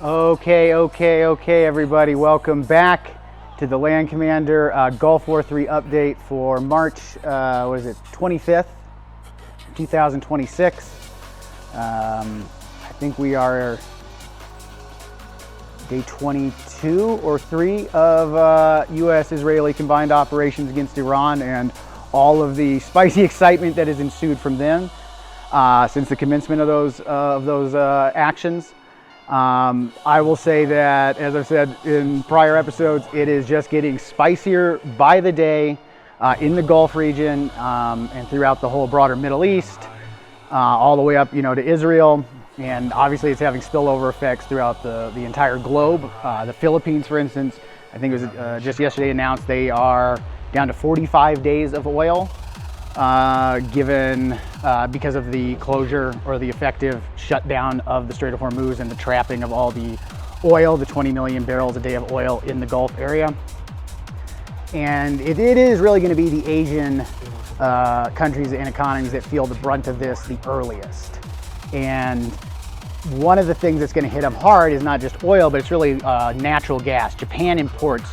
Okay, everybody. Welcome back to the Land Commander Gulf War III update for March, 25th, 2026. I think we are day 22 or 3 of U.S.-Israeli combined operations against Iran and all of the spicy excitement that has ensued from them since the commencement of those actions. I will say that, as I've said in prior episodes, it is just getting spicier by the day in the Gulf region and throughout the whole broader Middle East, all the way up, to Israel. And obviously it's having spillover effects throughout the entire globe. The Philippines, for instance, I think it was just yesterday announced they are down to 45 days of oil. Because of the closure or the effective shutdown of the Strait of Hormuz and the trapping of all the oil, the 20 million barrels a day of oil in the Gulf area. And it is really going to be the Asian countries and economies that feel the brunt of this the earliest. And one of the things that's going to hit them hard is not just oil, but it's really natural gas. Japan imports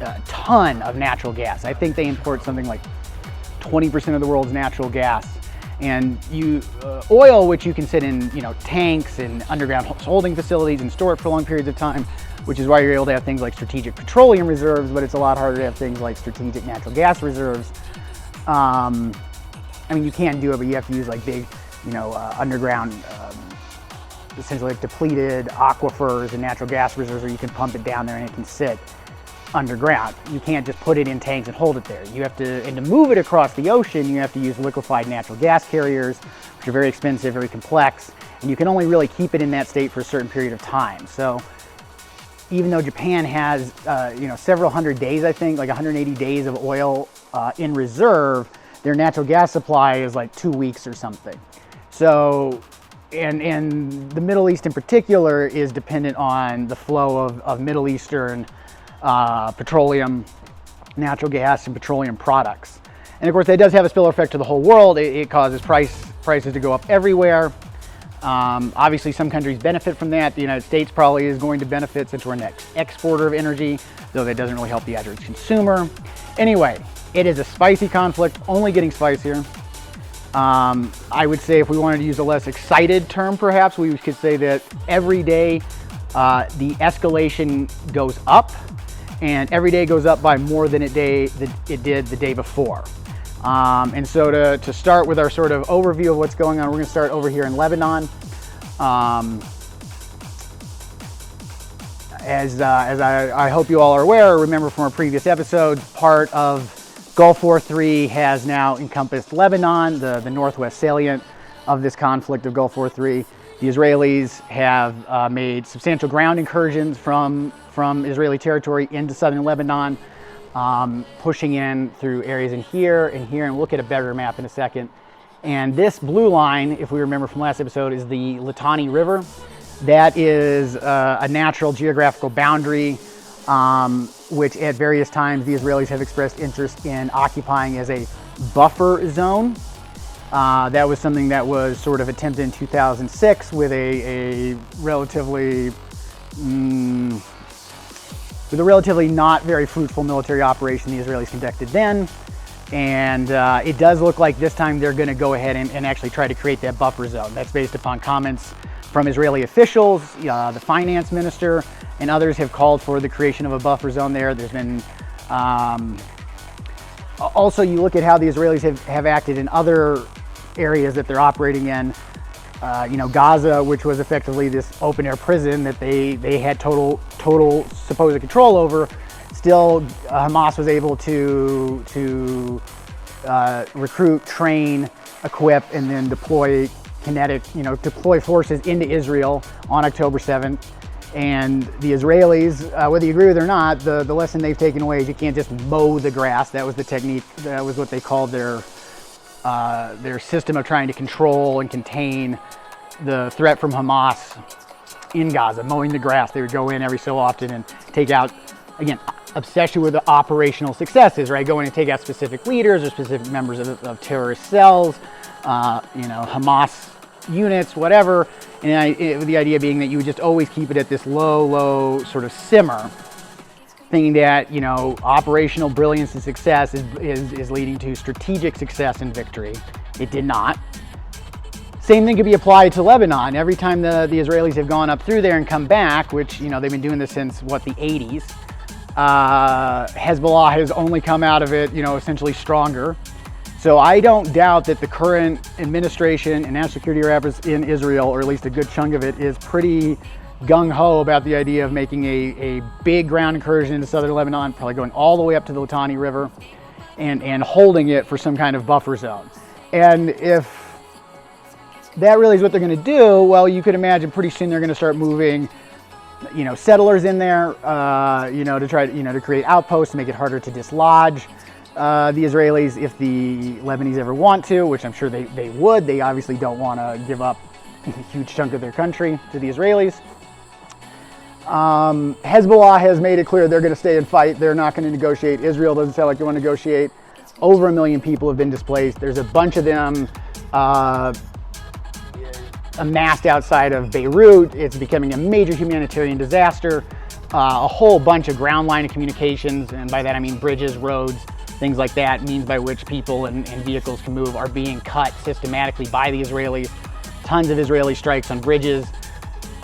a ton of natural gas. I think they import something like 20% of the world's natural gas, and oil, which you can sit in, tanks and underground holding facilities and store it for long periods of time, which is why you're able to have things like strategic petroleum reserves. But it's a lot harder to have things like strategic natural gas reserves. You can do it, but you have to use like big, underground, essentially like depleted aquifers and natural gas reserves, where you can pump it down there and it can sit underground. You can't just put it in tanks and hold it there. You have to, and to move it across the ocean, you have to use liquefied natural gas carriers, which are very expensive, very complex, and you can only really keep it in that state for a certain period of time. So even though Japan has, several hundred days, I think, like 180 days of oil in reserve, their natural gas supply is like 2 weeks or something. So, and the Middle East in particular is dependent on the flow of Middle Eastern petroleum, natural gas, and petroleum products. And of course, that does have a spillover effect to the whole world. It causes prices to go up everywhere. Obviously, some countries benefit from that. The United States probably is going to benefit since we're an exporter of energy, though that doesn't really help the average consumer. Anyway, it is a spicy conflict, only getting spicier. I would say, if we wanted to use a less excited term, perhaps, we could say that every day the escalation goes up, and every day goes up by more than it did the day before. And so to start with our sort of overview of what's going on, we're going to start over here in Lebanon. As I hope you all are aware or remember from our previous episodes, part of Gulf War III has now encompassed Lebanon, the northwest salient of this conflict of Gulf War III. The Israelis have made substantial ground incursions from Israeli territory into southern Lebanon, pushing in through areas in here and here, and we'll look at a better map in a second. And this blue line, if we remember from last episode, is the Litani River. That is a natural geographical boundary, which at various times the Israelis have expressed interest in occupying as a buffer zone. That was something that was sort of attempted in 2006 with a relatively not very fruitful military operation the Israelis conducted then. And it does look like this time they're going to go ahead and actually try to create that buffer zone. That's based upon comments from Israeli officials. The finance minister and others have called for the creation of a buffer zone there. There's been also, you look at how the Israelis have acted in other areas that they're operating in. Gaza, which was effectively this open air prison that they had total supposed control over. Still, Hamas was able to recruit, train, equip, and then deploy forces into Israel on October 7th. And the Israelis, whether you agree with it or not, the lesson they've taken away is you can't just mow the grass. That was the technique. That was what they called their system of trying to control and contain the threat from Hamas in Gaza, mowing the grass. They would go in every so often and take out, again, obsession with the operational successes, right? Go in and take out specific leaders or specific members of terrorist cells, Hamas units, whatever, And the idea being that you would just always keep it at this low sort of simmer, thinking that, you know, operational brilliance and success is leading to strategic success and victory. It did not. Same thing could be applied to Lebanon. Every time the Israelis have gone up through there and come back, which, you know, they've been doing this since, what, the 80s, Hezbollah has only come out of it, you know, essentially stronger. So I don't doubt that the current administration and national security apparatus in Israel, or at least a good chunk of it, is pretty gung-ho about the idea of making a big ground incursion into southern Lebanon, probably going all the way up to the Litani River, and holding it for some kind of buffer zone. And if that really is what they're going to do, well, you could imagine pretty soon they're going to start moving, you know, settlers in there, you know, to try, you know, to create outposts, to make it harder to dislodge the Israelis if the Lebanese ever want to, which I'm sure they would. They obviously don't want to give up a huge chunk of their country to the Israelis. Hezbollah has made it clear they're going to stay and fight. They're not going to negotiate. Israel doesn't sound like they want to negotiate. Over 1 million people have been displaced. There's a bunch of them amassed outside of Beirut. It's becoming a major humanitarian disaster. A whole bunch of ground line of communications, and by that I mean bridges, roads, things like that, means by which people and vehicles can move, are being cut systematically by the Israelis. Tons of Israeli strikes on bridges,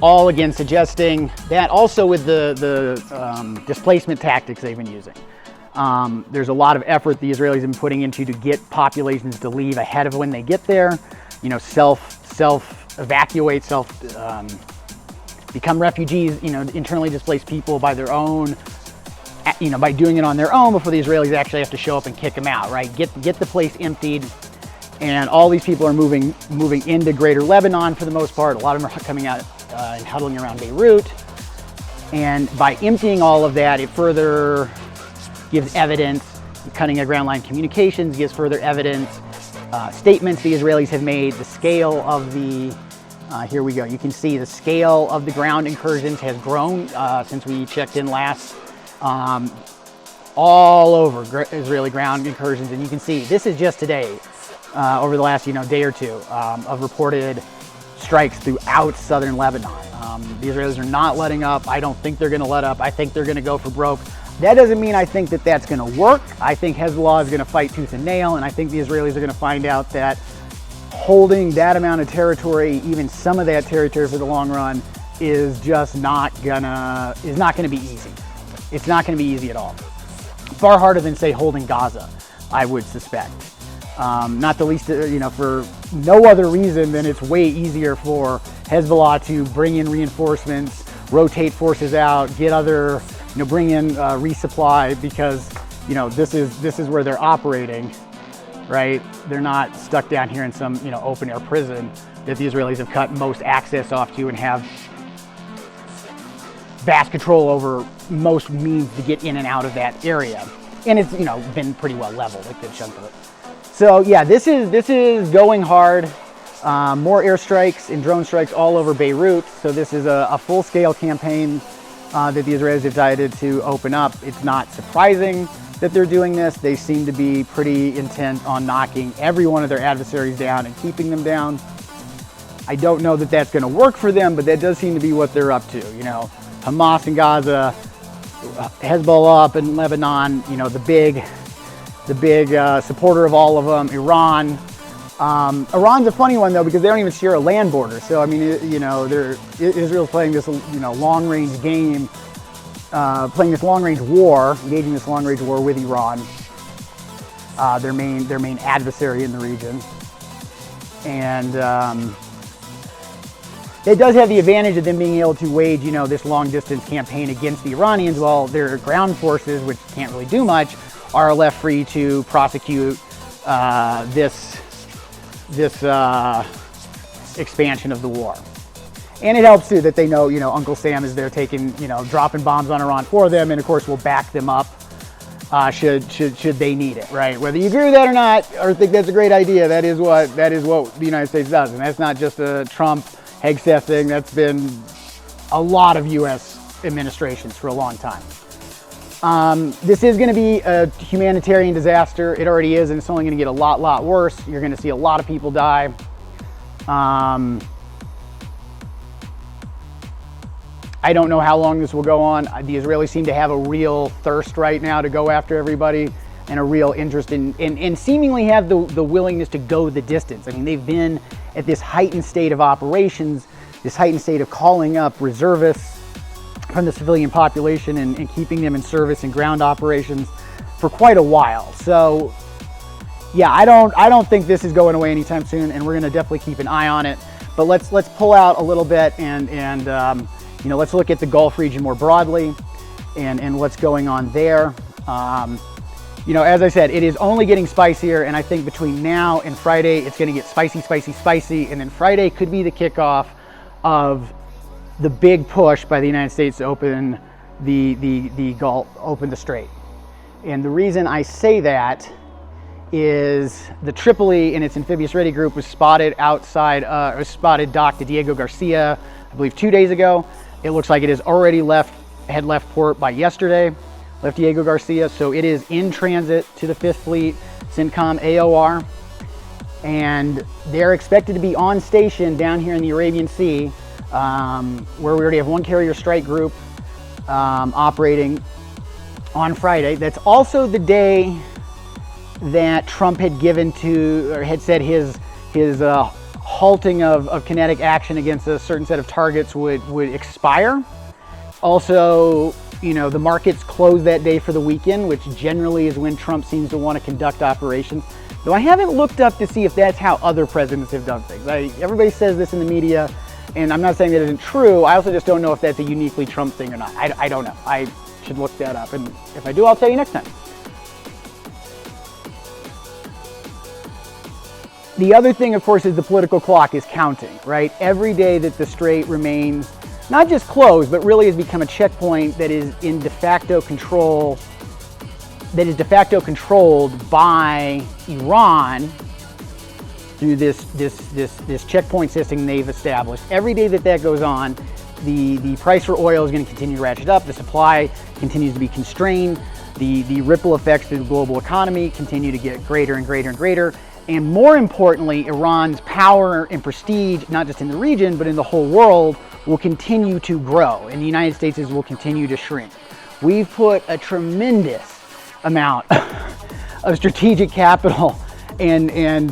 all again suggesting that also with the displacement tactics they've been using. There's a lot of effort the Israelis have been putting into to get populations to leave ahead of when they get there. You know, self-evacuate, become refugees, you know, internally displaced people by their own, you know, by doing it on their own before the Israelis actually have to show up and kick them out, right? Get the place emptied. And all these people are moving into greater Lebanon for the most part. A lot of them are coming out and huddling around Beirut. And by emptying all of that, it further gives evidence, cutting a ground line communications gives further evidence, statements the Israelis have made, the scale of the, here we go, you can see the scale of the ground incursions has grown since we checked in last, all over Israeli ground incursions. And you can see, this is just today, over the last, you know, day or two, of reported strikes throughout southern Lebanon. The Israelis are not letting up. I don't think they're going to let up. I think they're going to go for broke. That doesn't mean I think that that's going to work. I think Hezbollah is going to fight tooth and nail, and I think the Israelis are going to find out that holding that amount of territory, even some of that territory for the long run, is just not gonna be easy. It's not going to be easy at all. Far harder than, say, holding Gaza, I would suspect. Not the least, you know, for no other reason than it's way easier for Hezbollah to bring in reinforcements, rotate forces out, get other, you know, bring in resupply, because, you know, this is where they're operating, right? They're not stuck down here in some, you know, open air prison that the Israelis have cut most access off to and have vast control over most means to get in and out of that area. And it's, you know, been pretty well leveled, a good chunk of it. So yeah, this is going hard. More airstrikes and drone strikes all over Beirut. So this is a full-scale campaign that the Israelis decided to open up. It's not surprising that they're doing this. They seem to be pretty intent on knocking every one of their adversaries down and keeping them down. I don't know that that's going to work for them, but that does seem to be what they're up to. You know, Hamas in Gaza, Hezbollah up in Lebanon, you know, the big supporter of all of them, Iran. Iran's a funny one though, because they don't even share a land border. So I mean, you know, Israel's playing this, you know, long-range game, playing this long-range war, engaging this long-range war with Iran, their main adversary in the region, and it does have the advantage of them being able to wage, you know, this long-distance campaign against the Iranians, while their ground forces, which can't really do much, are left free to prosecute this expansion of the war. And it helps too that they know, you know, Uncle Sam is there taking, you know, dropping bombs on Iran for them, and of course will back them up should they need it, right? Whether you agree with that or not, or think that's a great idea, that is what the United States does, and that's not just a Trump Hegseth thing. That's been a lot of U.S. administrations for a long time. This is going to be a humanitarian disaster. It already is, and it's only going to get a lot worse. You're going to see a lot of people die. I don't know how long this will go on. The Israelis seem to have a real thirst right now to go after everybody, and a real interest in seemingly have the willingness to go the distance. I mean, they've been at this heightened state of operations, this heightened state of calling up reservists from the civilian population and keeping them in service in ground operations for quite a while. So yeah, I don't think this is going away anytime soon, and we're gonna definitely keep an eye on it. But let's pull out a little bit and you know, let's look at the Gulf region more broadly and what's going on there. You know, as I said, it is only getting spicier, and I think between now and Friday, it's gonna get spicy, spicy, spicy, and then Friday could be the kickoff of the big push by the United States to open the Gulf, open the Strait. And the reason I say that is the Tripoli and its amphibious ready group was spotted outside, spotted docked to Diego Garcia, I believe 2 days ago. It looks like it has already had left port by yesterday, left Diego Garcia. So it is in transit to the 5th Fleet, CENTCOM AOR. And they're expected to be on station down here in the Arabian Sea, where we already have one carrier strike group operating on Friday. That's also the day that Trump had given to, or had said his halting of kinetic action against a certain set of targets would expire. Also, you know, the markets close that day for the weekend, which generally is when Trump seems to want to conduct operations. Though I haven't looked up to see if that's how other presidents have done things. Everybody says this in the media, and I'm not saying that isn't true. I also just don't know if that's a uniquely Trump thing or not. I don't know. I should look that up, and if I do, I'll tell you next time. The other thing, of course, is the political clock is counting, right? Every day that the Strait remains not just closed, but really has become a checkpoint that is in de facto control, that is de facto controlled by Iran through this checkpoint system they've established. Every day that that goes on, the price for oil is going to continue to ratchet up. The supply continues to be constrained. The ripple effects through the global economy continue to get greater and greater and greater. And more importantly, Iran's power and prestige, not just in the region, but in the whole world, will continue to grow, and the United States will continue to shrink. We've put a tremendous amount of strategic capital and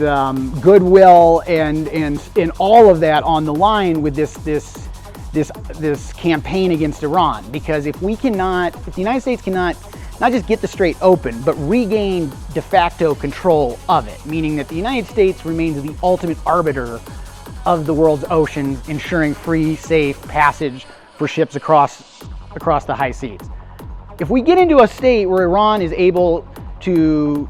goodwill and all of that on the line with this campaign against Iran. Because if the United States cannot not just get the Strait open, but regain de facto control of it, meaning that the United States remains the ultimate arbiter of the world's oceans, ensuring free, safe passage for ships across the high seas. If we get into a state where Iran is able to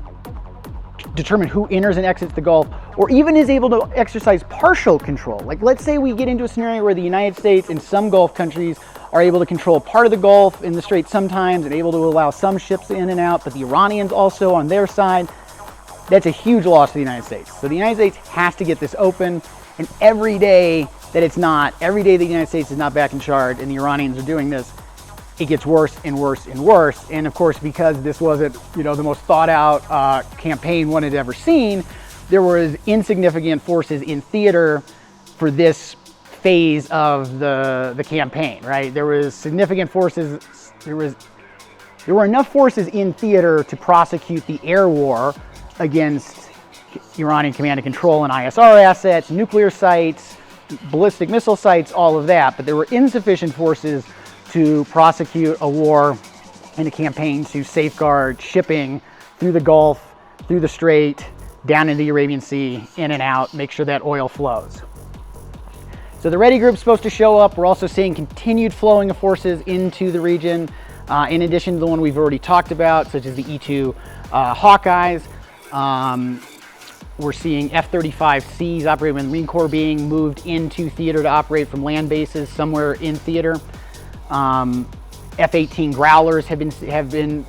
determine who enters and exits the Gulf, or even is able to exercise partial control, like let's say we get into a scenario where the United States and some Gulf countries are able to control part of the Gulf in the Strait sometimes and able to allow some ships in and out, but the Iranians also on their side, that's a huge loss to the United States. So the United States has to get this open, and every day that the United States is not back in charge and the Iranians are doing this, it gets worse and worse and worse. And of course, because this wasn't, the most thought out campaign one had ever seen, there was insignificant forces in theater for this phase of the campaign, right? There was significant forces, there were enough forces in theater to prosecute the air war against Iranian command and control and ISR assets, nuclear sites, ballistic missile sites, all of that, but there were insufficient forces to prosecute a war and a campaign to safeguard shipping through the Gulf, through the Strait, down into the Arabian Sea, in and out, make sure that oil flows. So the Ready Group's supposed to show up. We're also seeing continued flowing of forces into the region, in addition to the one we've already talked about, such as the E-2 Hawkeyes. We're seeing F-35Cs operating with the Marine Corps being moved into theater to operate from land bases somewhere in theater. F-18 Growlers have been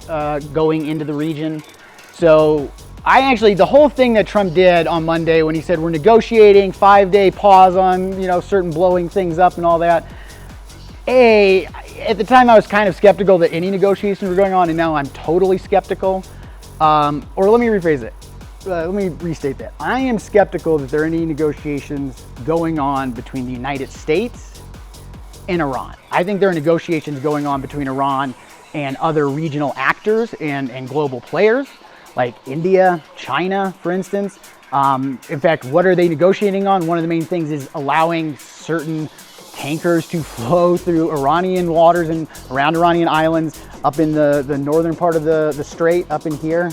going into the region. So the whole thing that Trump did on Monday when he said we're negotiating, 5-day pause on, certain blowing things up and all that. At the time I was kind of skeptical that any negotiations were going on, and now I'm totally skeptical. Or let me rephrase it. Let me restate that. I am skeptical that there are any negotiations going on between the United States and Iran. I think there are negotiations going on between Iran and other regional actors and global players, like India, China, for instance. In fact, what are they negotiating on? One of the main things is allowing certain tankers to flow through Iranian waters and around Iranian islands up in the northern part of the strait, up in here.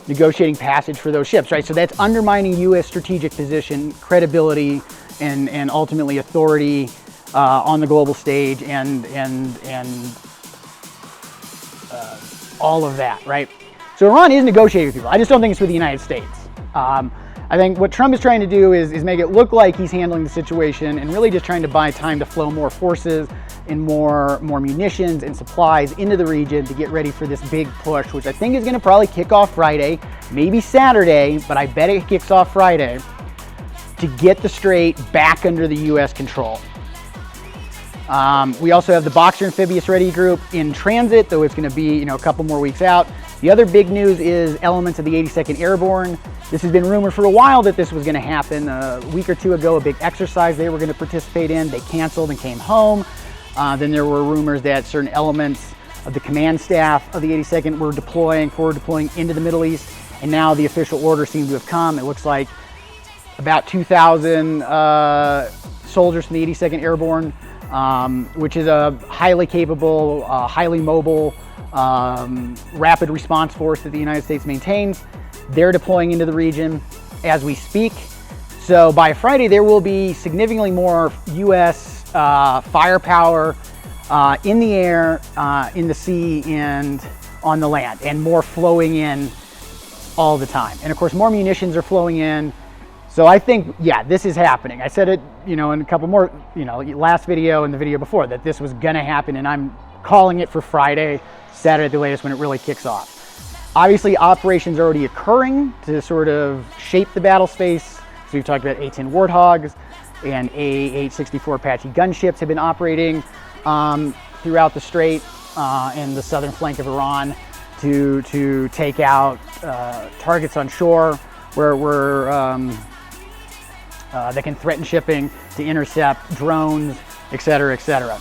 Negotiating passage for those ships, right? So that's undermining U.S. strategic position, credibility, and ultimately authority on the global stage, and all of that, right? So Iran is negotiating with people. I just don't think it's with the United States. I think what Trump is trying to do is make it look like he's handling the situation and really just trying to buy time to flow more forces and more munitions and supplies into the region to get ready for this big push, which I think is going to probably kick off Friday, maybe Saturday, but I bet it kicks off Friday, to get the Strait back under the U.S. control. We also have the Boxer Amphibious Ready Group in transit, though it's going to be a couple more weeks out. The other big news is elements of the 82nd Airborne. This has been rumored for a while that this was going to happen. A week or two ago, a big exercise they were going to participate in. They canceled and came home. Then there were rumors that certain elements of the command staff of the 82nd were forward deploying into the Middle East. And now the official order seems to have come. It looks like about 2,000 soldiers from the 82nd Airborne, which is a highly capable, highly mobile, rapid response force that the United States maintains. They're deploying into the region as we speak. So by Friday, there will be significantly more U.S. Firepower in the air, in the sea, and on the land, and more flowing in all the time. And of course, more munitions are flowing in. So I think, yeah, this is happening. I said it, in a couple more, last video and the video before, that this was gonna happen, and I'm calling it for Friday, Saturday at the latest, when it really kicks off. Obviously, operations are already occurring to sort of shape the battle space. So we've talked about A-10 Warthogs and A-864 Apache gunships have been operating throughout the Strait and the southern flank of Iran to take out targets on shore where they can threaten shipping, to intercept drones, et cetera, et cetera.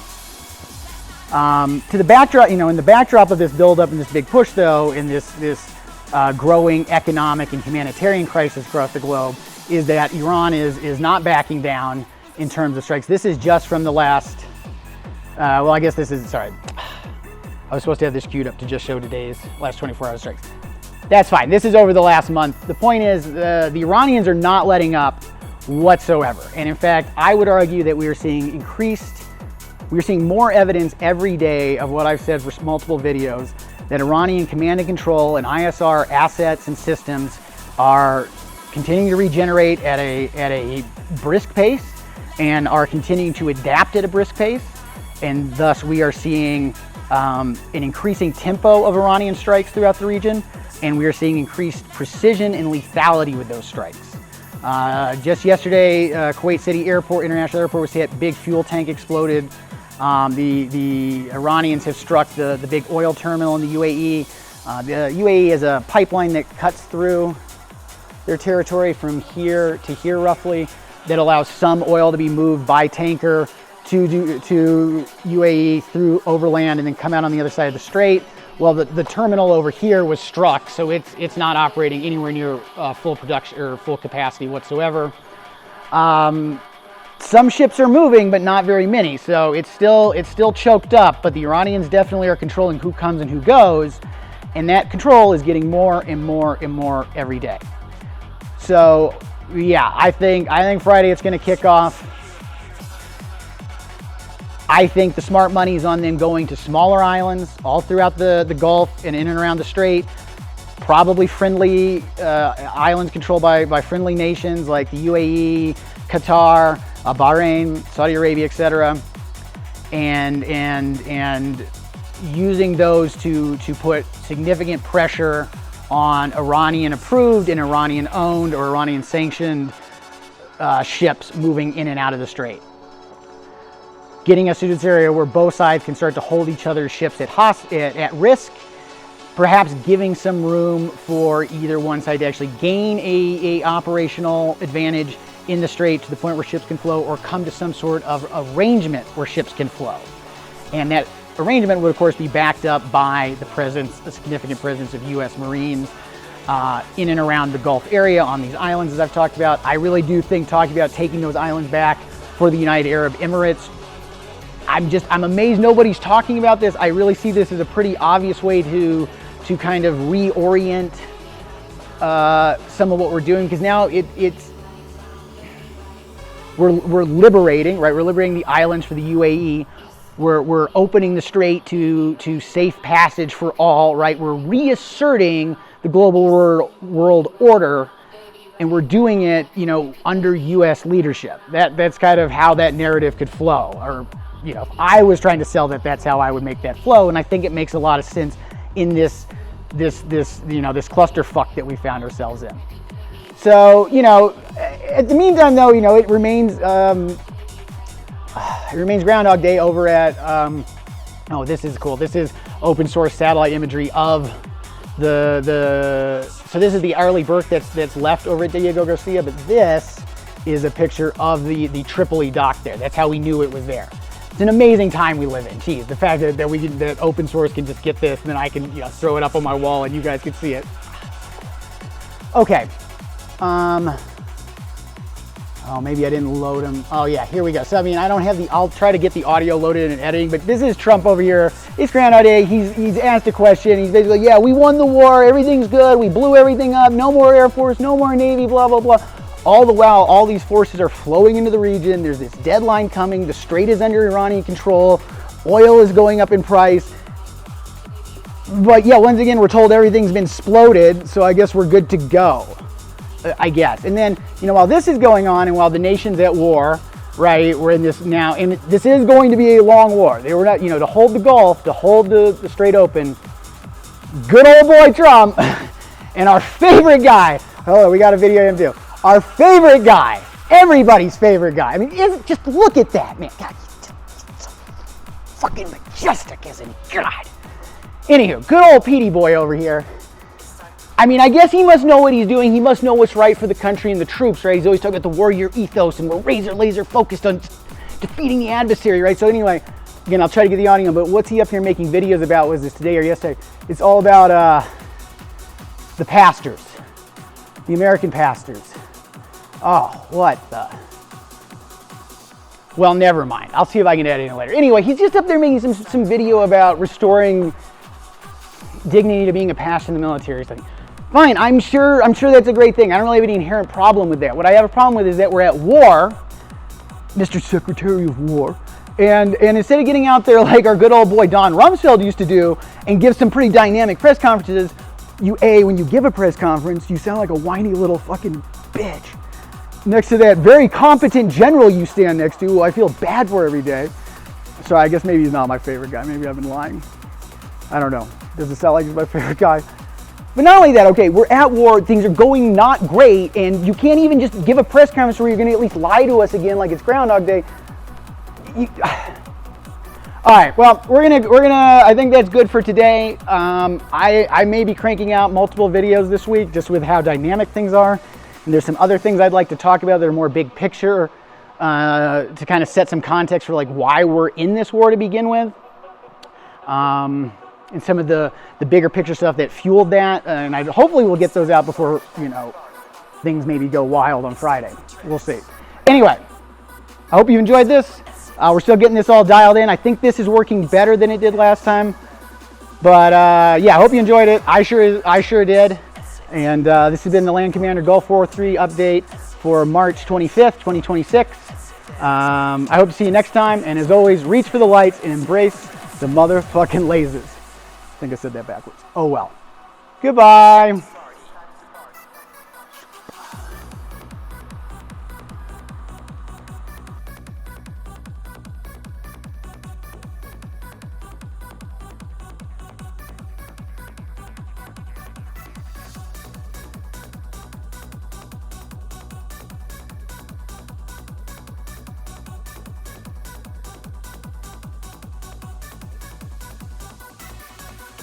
To the backdrop, in the backdrop of this buildup and this big push, though, in this growing economic and humanitarian crisis across the globe, is that Iran is not backing down in terms of strikes. This is just from the last, well, I guess this is, sorry. I was supposed to have this queued up to just show today's last 24-hour strikes. That's fine. This is over the last month. The point is, the Iranians are not letting up whatsoever. And in fact, I would argue that we are seeing more evidence every day of what I've said for multiple videos, that Iranian command and control and ISR assets and systems are continuing to regenerate at a brisk pace and are continuing to adapt at a brisk pace. And thus we are seeing an increasing tempo of Iranian strikes throughout the region, and we are seeing increased precision and lethality with those strikes. Just yesterday, Kuwait City International Airport was hit, big fuel tank exploded. The Iranians have struck the big oil terminal in the UAE. The UAE is a pipeline that cuts through their territory from here to here roughly, that allows some oil to be moved by tanker to UAE through overland and then come out on the other side of the strait. Well, the terminal over here was struck, so it's not operating anywhere near full production or full capacity whatsoever. Some ships are moving, but not very many, so it's still choked up. But the Iranians definitely are controlling who comes and who goes, and that control is getting more and more and more every day. So yeah, I think Friday it's going to kick off. I think the smart money is on them going to smaller islands all throughout the Gulf and in and around the Strait, probably friendly islands controlled by friendly nations like the UAE, Qatar, Bahrain, Saudi Arabia, etc., and using those to put significant pressure on Iranian-approved and Iranian-owned or Iranian-sanctioned ships moving in and out of the Strait, getting us to this area where both sides can start to hold each other's ships at risk, perhaps giving some room for either one side to actually gain a operational advantage in the strait to the point where ships can flow, or come to some sort of arrangement where ships can flow. And that arrangement would, of course, be backed up by the significant presence of U.S. Marines in and around the Gulf area on these islands, as I've talked about. I really do think talking about taking those islands back for the United Arab Emirates, I'm amazed nobody's talking about this. I really see this as a pretty obvious way to kind of reorient some of what we're doing, because now we're liberating, right? We're liberating the islands for the UAE. We're opening the strait to safe passage for all, right? We're reasserting the global world order, and we're doing it, under U.S. leadership. That's kind of how that narrative could flow. Or, if I was trying to sell that, that's how I would make that flow. And I think it makes a lot of sense in this clusterfuck that we found ourselves in. So, at the meantime, though, it remains Groundhog Day over at, oh, this is cool. This is open source satellite imagery of so this is the Arleigh Burke that's left over at Diego Garcia, but this is a picture of the Tripoli dock there. That's how we knew it was there. It's an amazing time we live in. Geez, the fact that open source can just get this, and then I can throw it up on my wall and you guys can see it. Okay. Oh, maybe I didn't load them. Oh yeah, here we go. So I don't have I'll try to get the audio loaded and editing, but this is Trump over here. It's Groundhog Day. He's asked a question. He's basically, yeah, we won the war. Everything's good. We blew everything up. No more Air Force, no more Navy, blah, blah, blah. All the while, all these forces are flowing into the region. There's this deadline coming. The strait is under Iranian control. Oil is going up in price. But yeah, once again, we're told everything's been exploded, so I guess we're good to go, I guess. And then, while this is going on and while the nation's at war, right, we're in this now, and this is going to be a long war. They were not, to hold the Gulf, to hold the strait open, good old boy Trump, and our favorite guy, oh, we got a video of him too. Our favorite guy, everybody's favorite guy. Just look at that, man. God, he's so fucking majestic, isn't he? God. Anywho, good old Petey boy over here. I guess he must know what he's doing. He must know what's right for the country and the troops, right? He's always talking about the warrior ethos, and we're laser focused on defeating the adversary, right? So anyway, again, I'll try to get the audio, but what's he up here making videos about? Was this today or yesterday? It's all about the pastors, the American pastors. Oh, what the? Well, never mind. I'll see if I can edit it later. Anyway, he's just up there making some video about restoring dignity to being a pastor in the military. So, fine, I'm sure that's a great thing. I don't really have any inherent problem with that. What I have a problem with is that we're at war, Mr. Secretary of War, and instead of getting out there like our good old boy Don Rumsfeld used to do and give some pretty dynamic press conferences, when you give a press conference, you sound like a whiny little fucking bitch next to that very competent general you stand next to, who I feel bad for every day. So I guess maybe he's not my favorite guy. Maybe I've been lying. I don't know. Doesn't sound like he's my favorite guy. But not only that, okay, we're at war, things are going not great, and you can't even just give a press conference where you're going to at least lie to us again like it's Groundhog Day. All right, well, we're gonna. I think that's good for today. I may be cranking out multiple videos this week just with how dynamic things are. And there's some other things I'd like to talk about that are more big picture to kind of set some context for like why we're in this war to begin with. And some of the bigger picture stuff that fueled that, and hopefully we'll get those out before things maybe go wild on Friday. We'll see. Anyway, I hope you enjoyed this. We're still getting this all dialed in. I think this is working better than it did last time, but yeah, I hope you enjoyed it. I sure did. And this has been the Land Commander Gulf War 3 update for March 25th, 2026. I hope to see you next time, and as always, reach for the lights and embrace the motherfucking lasers. I think I said that backwards. Oh well. Goodbye.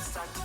Start to